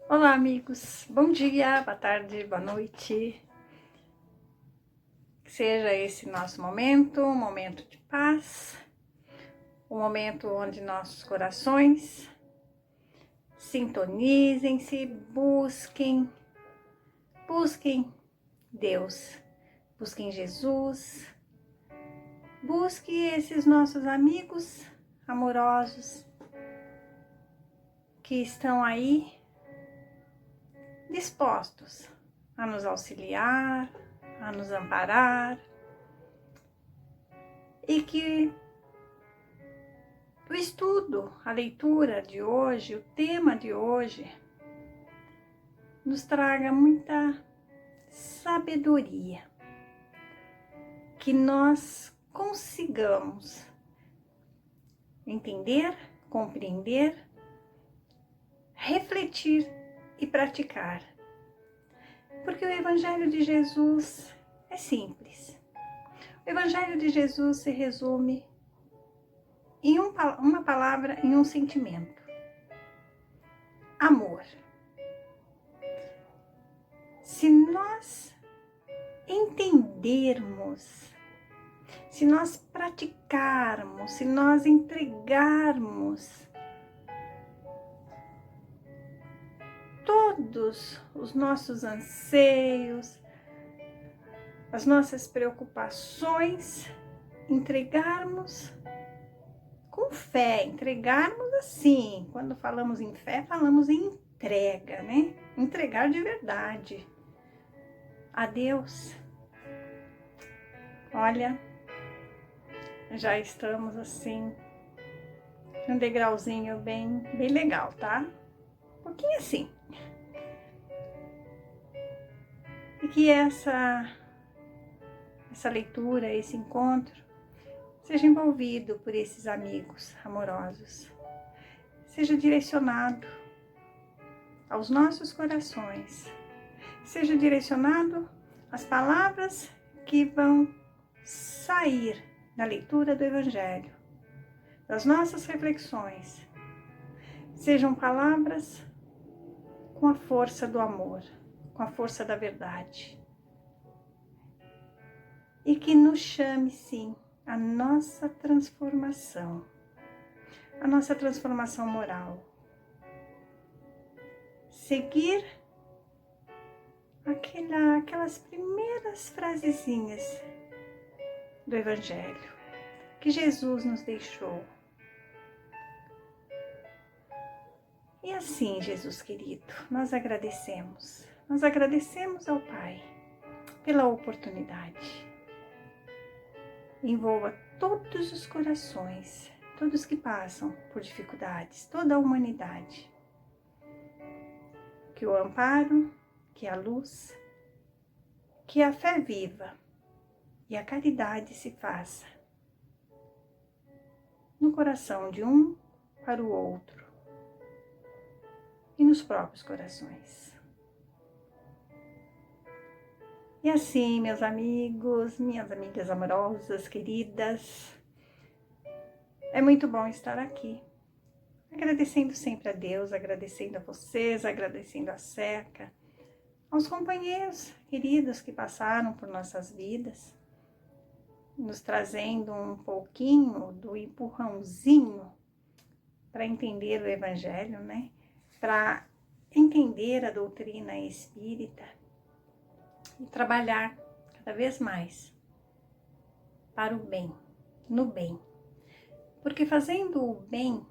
Olá, amigos. Bom dia, boa tarde, boa noite. Que seja esse nosso momento, um momento de paz, um momento onde nossos corações sintonizem-se, busquem Deus, busquem Jesus, busquem esses nossos amigos amorosos que estão aí dispostos a nos auxiliar, a nos amparar, e que o estudo, a leitura de hoje, o tema de hoje, nos traga muita sabedoria, que nós consigamos entender, compreender, refletir e praticar. Porque o Evangelho de Jesus é simples. O Evangelho de Jesus se resume em uma palavra, em um sentimento: amor. Se nós entendermos, se nós praticarmos, se nós entregarmos todos os nossos anseios, as nossas preocupações, entregarmos com fé, entregarmos assim. Quando falamos em fé, falamos em entrega, né? Entregar de verdade a Deus. Olha, já estamos assim, num degrauzinho bem legal, tá? Um pouquinho assim. E que essa leitura, esse encontro, seja envolvido por esses amigos amorosos, seja direcionado aos nossos corações, seja direcionado às palavras que vão sair da leitura do Evangelho, das nossas reflexões, sejam palavras com a força do amor, com a força da verdade, e que nos chame, sim, a nossa transformação moral. Seguir aquelas primeiras frasezinhas do Evangelho que Jesus nos deixou. E assim, Jesus querido, nós agradecemos ao Pai pela oportunidade. Envolva todos os corações, todos que passam por dificuldades, toda a humanidade. Que o amparo, que a luz, que a fé viva e a caridade se faça no coração de um para o outro e nos próprios corações. E assim, meus amigos, minhas amigas amorosas, queridas, é muito bom estar aqui, agradecendo sempre a Deus, agradecendo a vocês, agradecendo a Seca, aos companheiros queridos que passaram por nossas vidas, nos trazendo um pouquinho do empurrãozinho para entender o Evangelho, né? Para entender a doutrina espírita e trabalhar cada vez mais para o bem, no bem. Porque fazendo o bem,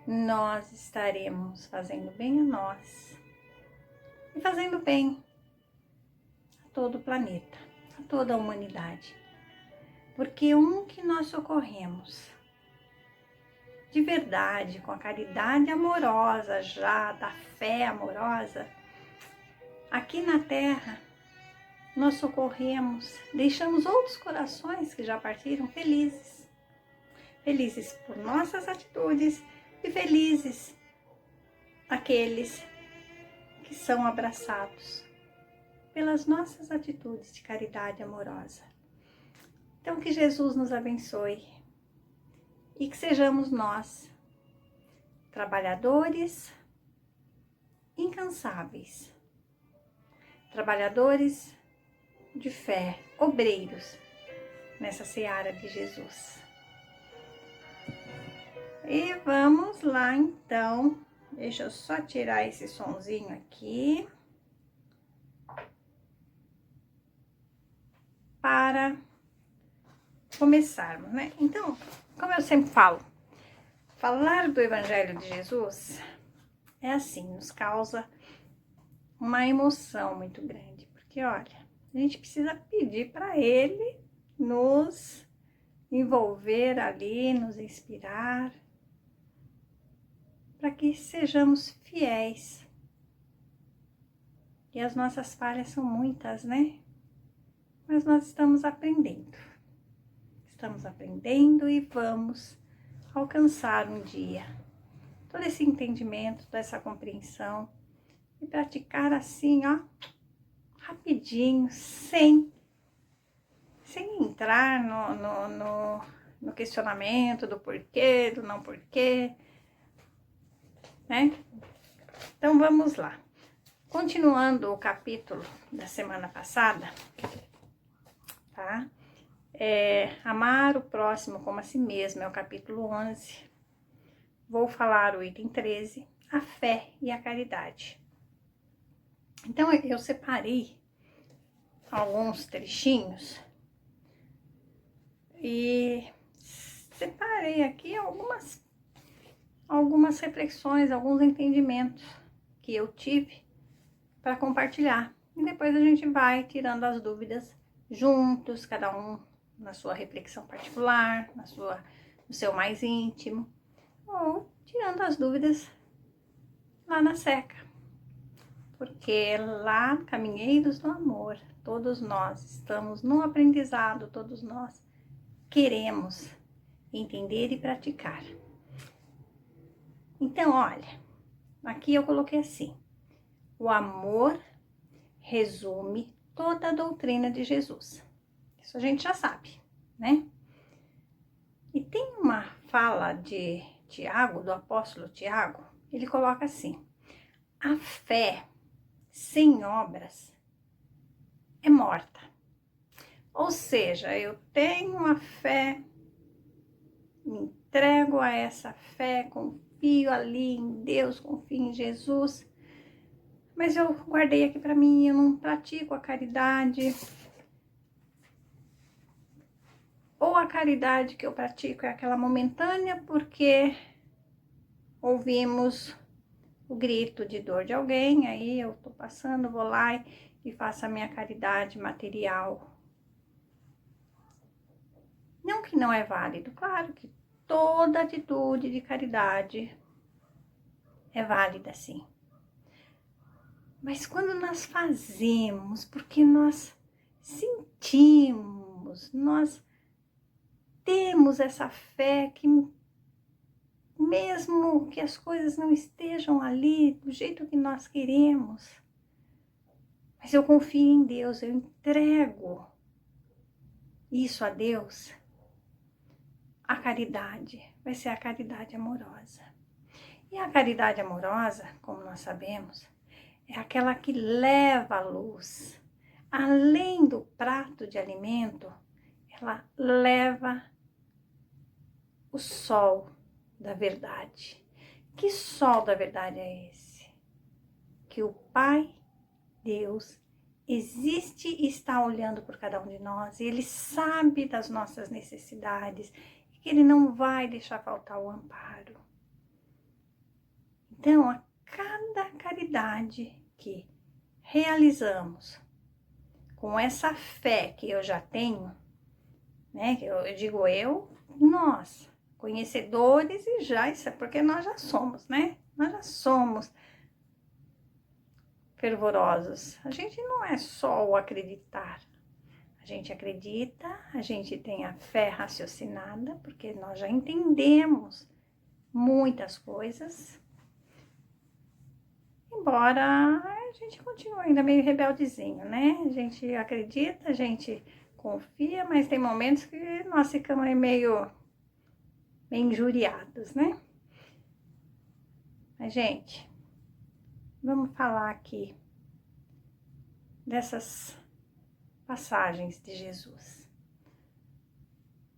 nós estaremos fazendo bem a nós e fazendo bem a todo o planeta, a toda a humanidade. Porque um que nós socorremos de verdade, com a caridade amorosa já, da fé amorosa, aqui na Terra, nós socorremos, deixamos outros corações que já partiram felizes. Felizes por nossas atitudes e felizes aqueles que são abraçados pelas nossas atitudes de caridade amorosa. Então, que Jesus nos abençoe e que sejamos nós trabalhadores incansáveis, trabalhadores de fé, obreiros nessa seara de Jesus. E vamos lá então, deixa eu só tirar esse sonzinho aqui para começarmos, né? Então, como eu sempre falo, falar do Evangelho de Jesus é assim, nos causa uma emoção muito grande, porque olha, a gente precisa pedir para Ele nos envolver ali, nos inspirar, para que sejamos fiéis. E as nossas falhas são muitas, né? Mas nós estamos aprendendo. Estamos aprendendo e vamos alcançar um dia todo esse entendimento, toda essa compreensão e praticar assim, ó, rapidinho, sem entrar no questionamento do porquê, do não porquê, né? Então vamos lá. Continuando o capítulo da semana passada, tá? Amar o próximo como a si mesmo, é o capítulo 11. Vou falar o item 13, a fé e a caridade. Então eu separei alguns trechinhos e separei aqui algumas reflexões, alguns entendimentos que eu tive para compartilhar. E depois a gente vai tirando as dúvidas juntos, cada um na sua reflexão particular, no seu mais íntimo, ou tirando as dúvidas lá na seca. Porque lá, caminheiros do amor, todos nós estamos no aprendizado, todos nós queremos entender e praticar. Então, olha, aqui eu coloquei assim: o amor resume toda a doutrina de Jesus. Isso a gente já sabe, né? E tem uma fala de Tiago, do apóstolo Tiago, ele coloca assim: a fé sem obras é morta. Ou seja, eu tenho uma fé, me entrego a essa fé, confio ali em Deus, confio em Jesus, mas eu guardei aqui para mim, eu não pratico a caridade. Ou a caridade que eu pratico é aquela momentânea, porque ouvimos o grito de dor de alguém, aí eu tô passando, vou lá e faço a minha caridade material. Não que não é válido, claro que toda atitude de caridade é válida, sim. Mas quando nós fazemos, porque nós sentimos, nós temos essa fé que mesmo que as coisas não estejam ali do jeito que nós queremos, mas eu confio em Deus, eu entrego isso a Deus, a caridade vai ser a caridade amorosa. E a caridade amorosa, como nós sabemos, é aquela que leva a luz. Além do prato de alimento, ela leva o sol da verdade. Que sol da verdade é esse? Que o Pai, Deus, existe e está olhando por cada um de nós, e Ele sabe das nossas necessidades, e que Ele não vai deixar faltar o amparo. Então, a cada caridade que realizamos, com essa fé que eu já tenho, né, que eu digo nós, conhecedores, e já, isso é porque nós já somos, né? Nós já somos fervorosos. A gente não é só o acreditar. A gente acredita, a gente tem a fé raciocinada, porque nós já entendemos muitas coisas. Embora a gente continue ainda meio rebeldezinho, né? A gente acredita, a gente confia, mas tem momentos que nós ficamos meio injuriados, né? Mas, gente, vamos falar aqui dessas passagens de Jesus.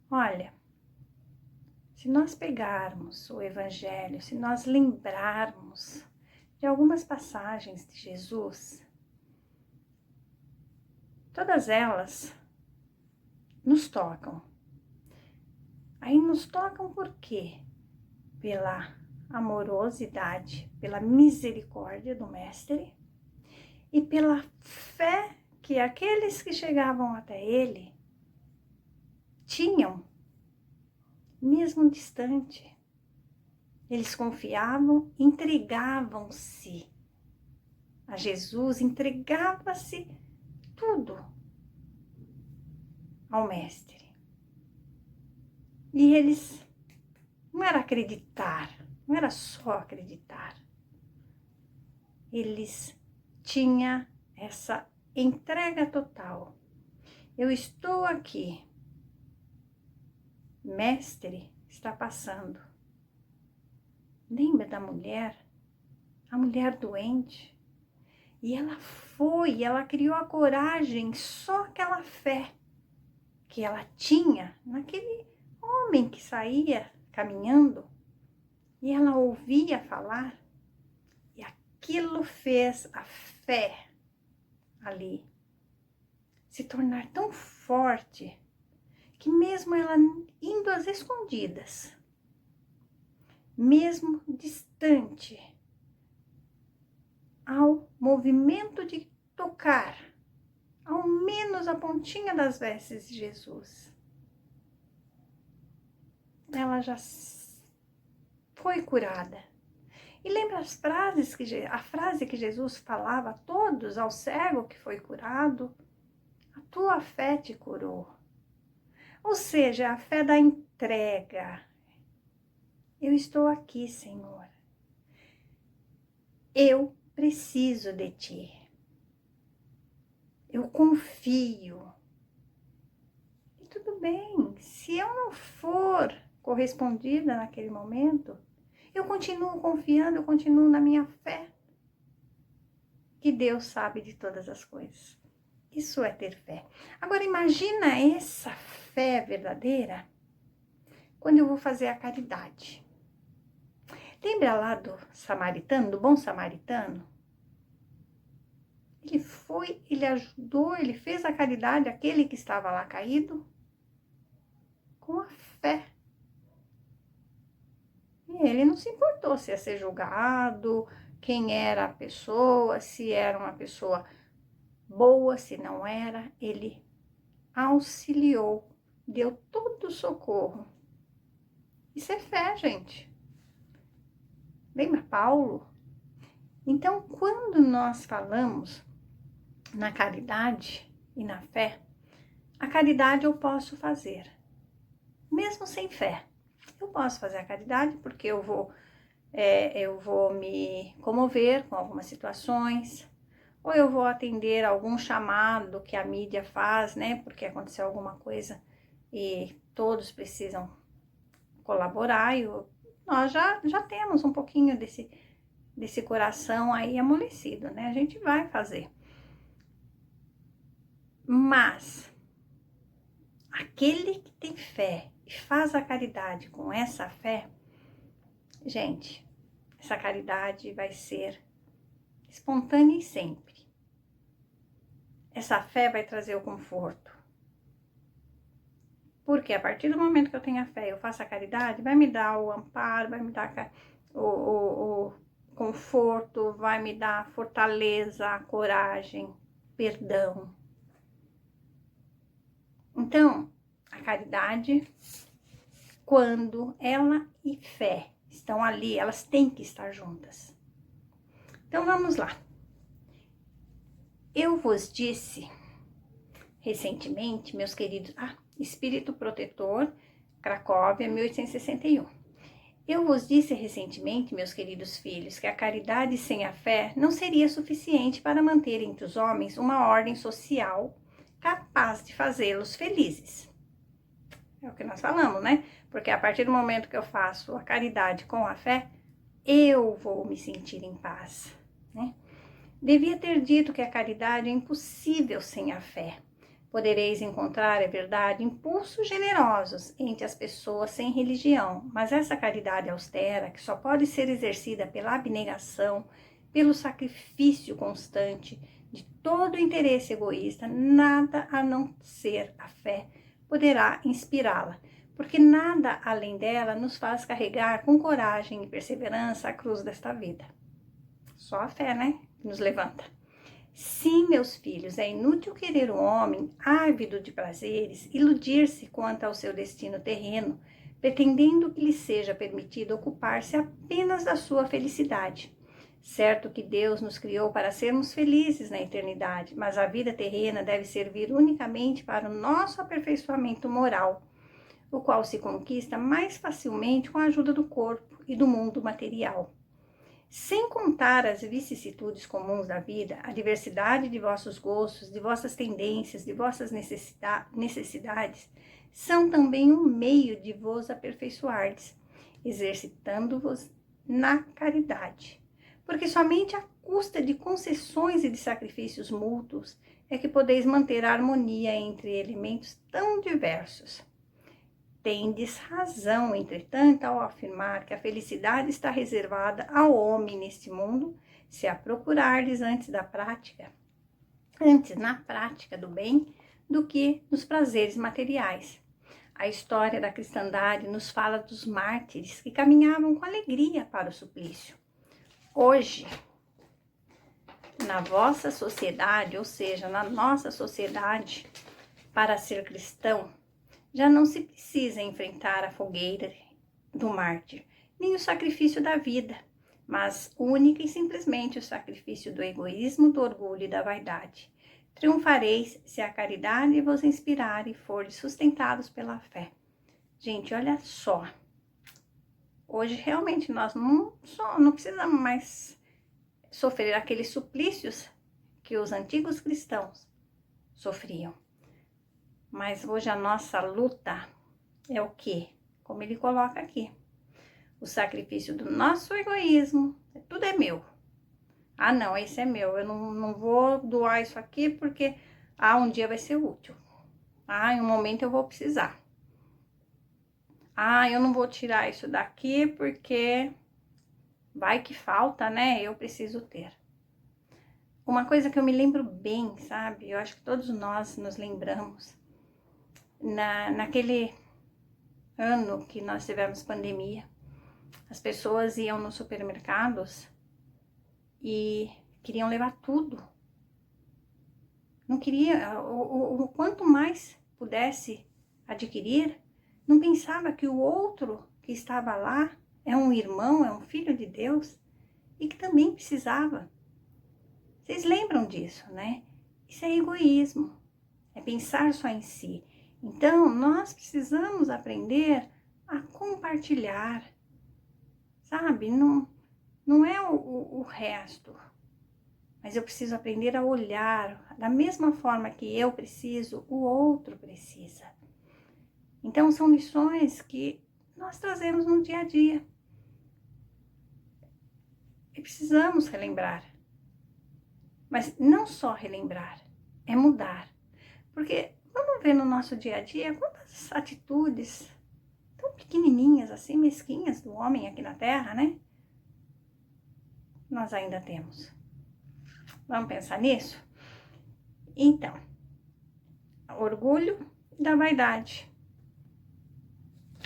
Olha, se nós pegarmos o Evangelho, se nós lembrarmos de algumas passagens de Jesus, todas elas nos tocam. Aí nos tocam por quê? Pela amorosidade, pela misericórdia do Mestre e pela fé que aqueles que chegavam até ele tinham, mesmo distante. Eles confiavam, entregavam-se a Jesus, entregava-se tudo ao Mestre. E eles não era acreditar, não era só acreditar. Eles tinham essa entrega total. Eu estou aqui. Mestre está passando. Lembra da mulher? A mulher doente. E ela foi, ela criou a coragem, só aquela fé que ela tinha naquele homem que saía caminhando. E ela ouvia falar. E aquilo fez a fé ali se tornar tão forte que mesmo ela indo às escondidas, mesmo distante, ao movimento de tocar, ao menos a pontinha das vestes de Jesus, ela já foi curada. E lembra as frases a frase que Jesus falava a todos, ao cego que foi curado: a tua fé te curou. Ou seja, a fé da entrega. Eu estou aqui, Senhor. Eu preciso de ti. Eu confio. E tudo bem, se eu não for correspondida naquele momento, eu continuo confiando, eu continuo na minha fé. Que Deus sabe de todas as coisas. Isso é ter fé. Agora imagina essa fé verdadeira quando eu vou fazer a caridade. Lembra lá do samaritano, do bom samaritano? Ele foi, ele ajudou, ele fez a caridade àquele que estava lá caído com a fé. E ele não se importou se ia ser julgado, quem era a pessoa, se era uma pessoa boa, se não era. Ele auxiliou, deu todo o socorro. Isso é fé, gente. Lembra Paulo? Então, quando nós falamos na caridade e na fé, a caridade eu posso fazer, mesmo sem fé. Eu posso fazer a caridade porque eu vou me comover com algumas situações, ou eu vou atender algum chamado que a mídia faz, né? Porque aconteceu alguma coisa e todos precisam colaborar. E nós já temos um pouquinho desse coração aí amolecido, né? A gente vai fazer. Mas aquele que tem fé e faz a caridade com essa fé, gente, essa caridade vai ser espontânea e sempre. Essa fé vai trazer o conforto. Porque a partir do momento que eu tenho a fé, eu faço a caridade, vai me dar o amparo, vai me dar o conforto, vai me dar a fortaleza, a coragem, perdão. Então, a caridade, quando ela e fé estão ali, elas têm que estar juntas. Então, vamos lá. Eu vos disse recentemente, meus queridos, Espírito Protetor, Cracóvia, 1861. Eu vos disse recentemente, meus queridos filhos, que a caridade sem a fé não seria suficiente para manter entre os homens uma ordem social capaz de fazê-los felizes. É o que nós falamos, né? Porque a partir do momento que eu faço a caridade com a fé, eu vou me sentir em paz, né? Devia ter dito que a caridade é impossível sem a fé. Podereis encontrar, é verdade, impulsos generosos entre as pessoas sem religião, mas essa caridade austera, que só pode ser exercida pela abnegação, pelo sacrifício constante de todo interesse egoísta, nada a não ser a fé poderá inspirá-la, porque nada além dela nos faz carregar com coragem e perseverança a cruz desta vida. Só a fé, né, que nos levanta. Sim, meus filhos, é inútil querer o homem, ávido de prazeres, iludir-se quanto ao seu destino terreno, pretendendo que lhe seja permitido ocupar-se apenas da sua felicidade. Certo que Deus nos criou para sermos felizes na eternidade, mas a vida terrena deve servir unicamente para o nosso aperfeiçoamento moral, o qual se conquista mais facilmente com a ajuda do corpo e do mundo material. Sem contar as vicissitudes comuns da vida, a diversidade de vossos gostos, de vossas tendências, de vossas necessidades, são também um meio de vos aperfeiçoardes, exercitando-vos na caridade. Porque somente à custa de concessões e de sacrifícios mútuos é que podeis manter a harmonia entre elementos tão diversos. Tendes razão, entretanto, ao afirmar que a felicidade está reservada ao homem neste mundo, se a procurardes antes na prática do bem, do que nos prazeres materiais. A história da cristandade nos fala dos mártires que caminhavam com alegria para o suplício. Hoje, na vossa sociedade, ou seja, na nossa sociedade, para ser cristão, já não se precisa enfrentar a fogueira do mártir, nem o sacrifício da vida, mas única e simplesmente o sacrifício do egoísmo, do orgulho e da vaidade. Triunfareis se a caridade vos inspirar e fordes sustentados pela fé. Gente, olha só. Hoje, realmente, nós não precisamos mais sofrer aqueles suplícios que os antigos cristãos sofriam. Mas hoje a nossa luta é o quê? Como ele coloca aqui. O sacrifício do nosso egoísmo, tudo é meu. Ah, não, esse é meu. Eu não vou doar isso aqui porque um dia vai ser útil. Em um momento eu vou precisar. Eu não vou tirar isso daqui porque vai que falta, né? Eu preciso ter. Uma coisa que eu me lembro bem, sabe? Eu acho que todos nós nos lembramos. Naquele ano que nós tivemos pandemia, as pessoas iam nos supermercados e queriam levar tudo. Não queria, o quanto mais pudesse adquirir, não pensava que o outro que estava lá é um irmão, é um filho de Deus e que também precisava. Vocês lembram disso, né? Isso é egoísmo, é pensar só em si. Então, nós precisamos aprender a compartilhar, sabe? Não é o resto, mas eu preciso aprender a olhar da mesma forma que eu preciso, o outro precisa. Então, são lições que nós trazemos no dia a dia e precisamos relembrar. Mas não só relembrar, é mudar, porque vamos ver no nosso dia a dia quantas atitudes tão pequenininhas, assim, mesquinhas do homem aqui na Terra, né? Nós ainda temos. Vamos pensar nisso? Então, orgulho da vaidade.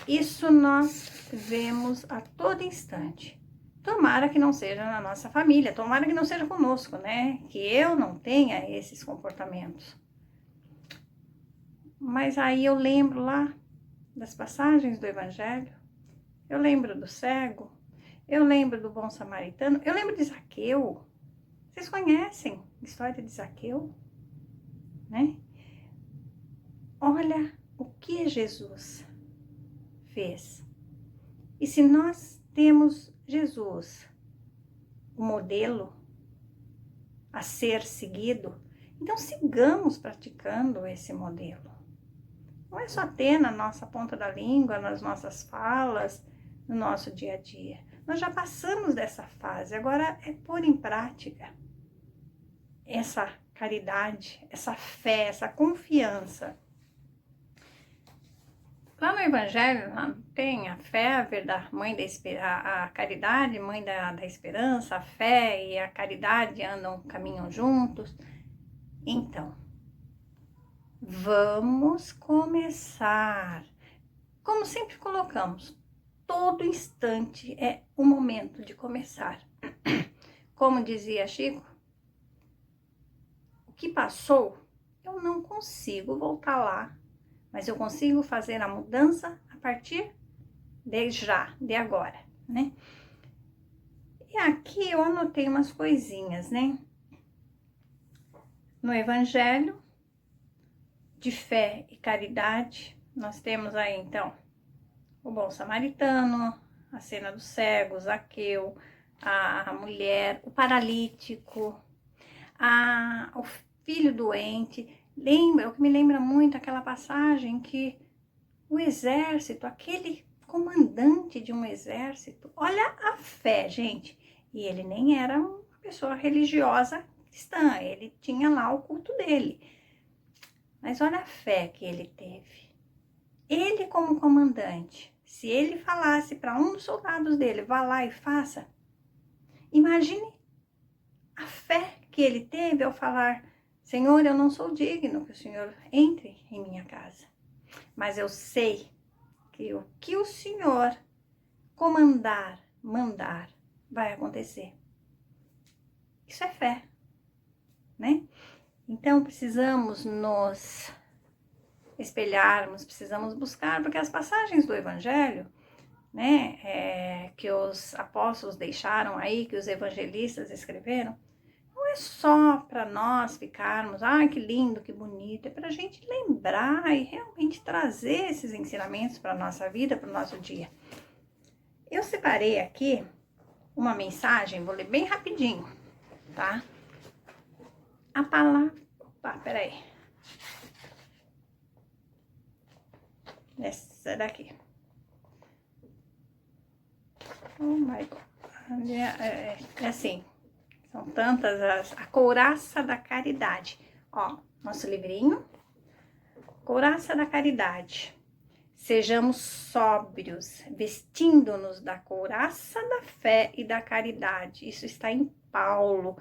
Isso nós vemos a todo instante. Tomara que não seja na nossa família, tomara que não seja conosco, né? Que eu não tenha esses comportamentos. Mas aí eu lembro lá das passagens do Evangelho, eu lembro do cego, eu lembro do bom samaritano, eu lembro de Zaqueu. Vocês conhecem a história de Zaqueu, né? Olha o que Jesus fez. E se nós temos Jesus, o modelo a ser seguido, então sigamos praticando esse modelo. Não é só ter na nossa ponta da língua, nas nossas falas, no nosso dia a dia, Nós já passamos dessa fase, agora é pôr em prática essa caridade, essa fé, essa confiança. Lá no Evangelho lá tem a fé, a verdade, mãe da a caridade, mãe da esperança, a fé e a caridade caminham juntos. Então, vamos começar. Como sempre colocamos, todo instante é o momento de começar. Como dizia Chico, o que passou, eu não consigo voltar lá, mas eu consigo fazer a mudança a partir de já, de agora, né? E aqui eu anotei umas coisinhas, né? No Evangelho de fé e caridade, nós temos aí, então, o bom samaritano, a cena do cego, Zaqueu, a mulher, o paralítico, o filho doente. O que me lembra muito aquela passagem que o exército, aquele comandante de um exército, olha a fé, gente, e ele nem era uma pessoa religiosa cristã, ele tinha lá o culto dele, mas olha a fé que ele teve. Ele como comandante, se ele falasse para um dos soldados dele, vá lá e faça, imagine a fé que ele teve ao falar, Senhor, eu não sou digno que o Senhor entre em minha casa, mas eu sei que o que o Senhor mandar, vai acontecer. Isso é fé, né? Então, precisamos nos espelharmos, precisamos buscar, porque as passagens do Evangelho, né, que os apóstolos deixaram aí, que os evangelistas escreveram, não é só para nós ficarmos, que lindo, que bonito, é para a gente lembrar e realmente trazer esses ensinamentos para a nossa vida, para o nosso dia. Eu separei aqui uma mensagem, vou ler bem rapidinho, tá? A palavra... Opa, peraí. Essa daqui. Oh my God. É assim, são tantas a couraça da caridade. Ó, nosso livrinho. Couraça da caridade. Sejamos sóbrios, vestindo-nos da couraça da fé e da caridade. Isso está em Paulo,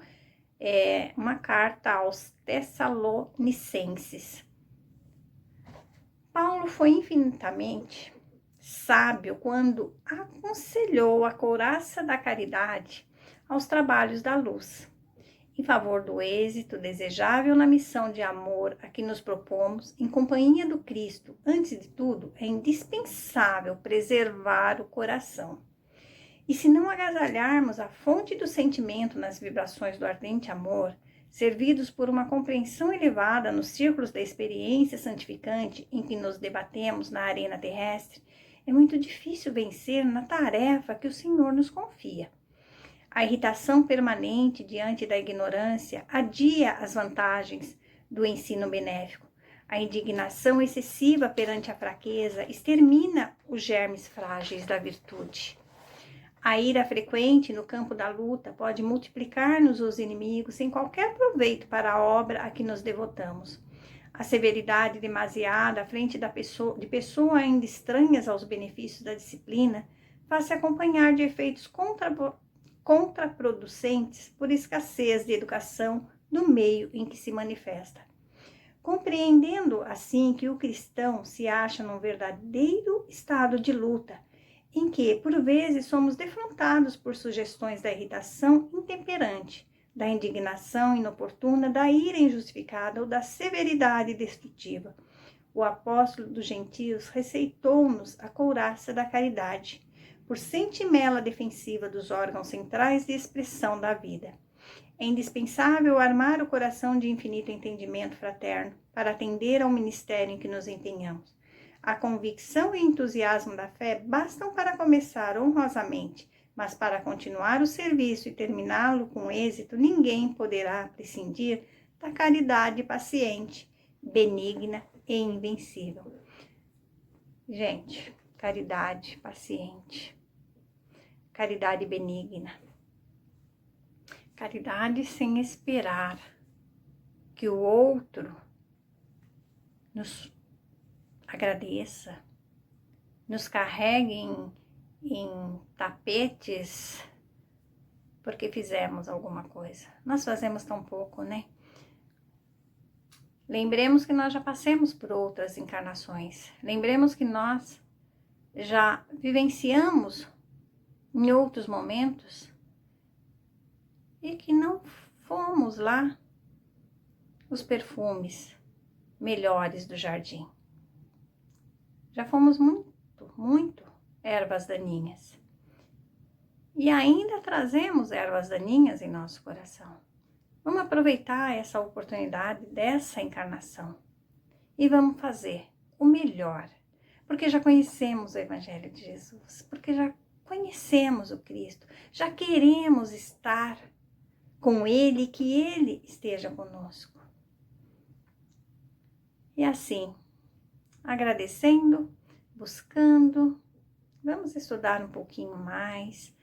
uma carta aos Tessalonicenses. Paulo foi infinitamente sábio quando aconselhou a couraça da caridade aos trabalhos da luz, em favor do êxito desejável na missão de amor a que nos propomos, em companhia do Cristo. Antes de tudo, é indispensável preservar o coração. E se não agasalharmos a fonte do sentimento nas vibrações do ardente amor, servidos por uma compreensão elevada nos círculos da experiência santificante em que nos debatemos na arena terrestre, é muito difícil vencer na tarefa que o Senhor nos confia. A irritação permanente diante da ignorância adia as vantagens do ensino benéfico. A indignação excessiva perante a fraqueza extermina os germes frágeis da virtude. A ira frequente no campo da luta pode multiplicar-nos os inimigos sem qualquer proveito para a obra a que nos devotamos. A severidade demasiada à frente de pessoas ainda estranhas aos benefícios da disciplina faz-se acompanhar de efeitos contraproducentes por escassez de educação do meio em que se manifesta. Compreendendo assim que o cristão se acha num verdadeiro estado de luta, em que, por vezes, somos defrontados por sugestões da irritação intemperante, da indignação inoportuna, da ira injustificada ou da severidade destrutiva. O apóstolo dos gentios receitou-nos a couraça da caridade, por sentinela defensiva dos órgãos centrais de expressão da vida. É indispensável armar o coração de infinito entendimento fraterno para atender ao ministério em que nos empenhamos. A convicção e entusiasmo da fé bastam para começar honrosamente, mas para continuar o serviço e terminá-lo com êxito, ninguém poderá prescindir da caridade paciente, benigna e invencível. Gente, caridade paciente, caridade benigna. Caridade sem esperar que o outro nos agradeça, nos carregue em tapetes porque fizemos alguma coisa. Nós fazemos tão pouco, né? Lembremos que nós já passamos por outras encarnações. Lembremos que nós já vivenciamos em outros momentos e que não fomos lá os perfumes melhores do jardim. Já fomos muito ervas daninhas. E ainda trazemos ervas daninhas em nosso coração. Vamos aproveitar essa oportunidade dessa encarnação e vamos fazer o melhor, porque já conhecemos o Evangelho de Jesus, porque já conhecemos o Cristo, já queremos estar com Ele e que Ele esteja conosco. E assim, agradecendo, buscando, vamos estudar um pouquinho mais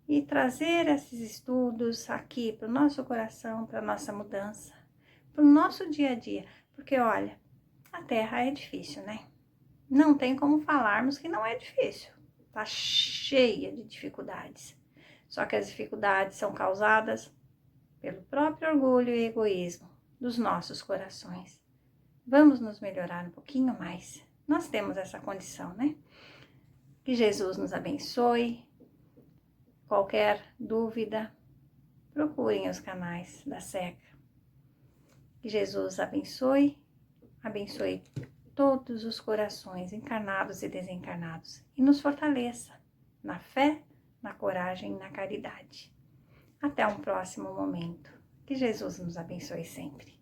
e trazer esses estudos aqui para o nosso coração, para a nossa mudança, para o nosso dia a dia. Porque, olha, a Terra é difícil, né? Não tem como falarmos que não é difícil. Está cheia de dificuldades. Só que as dificuldades são causadas pelo próprio orgulho e egoísmo dos nossos corações. Vamos nos melhorar um pouquinho mais. Nós temos essa condição, né? Que Jesus nos abençoe. Qualquer dúvida, procurem os canais da SECA. Que Jesus abençoe todos os corações encarnados e desencarnados e nos fortaleça na fé, na coragem e na caridade. Até um próximo momento. Que Jesus nos abençoe sempre.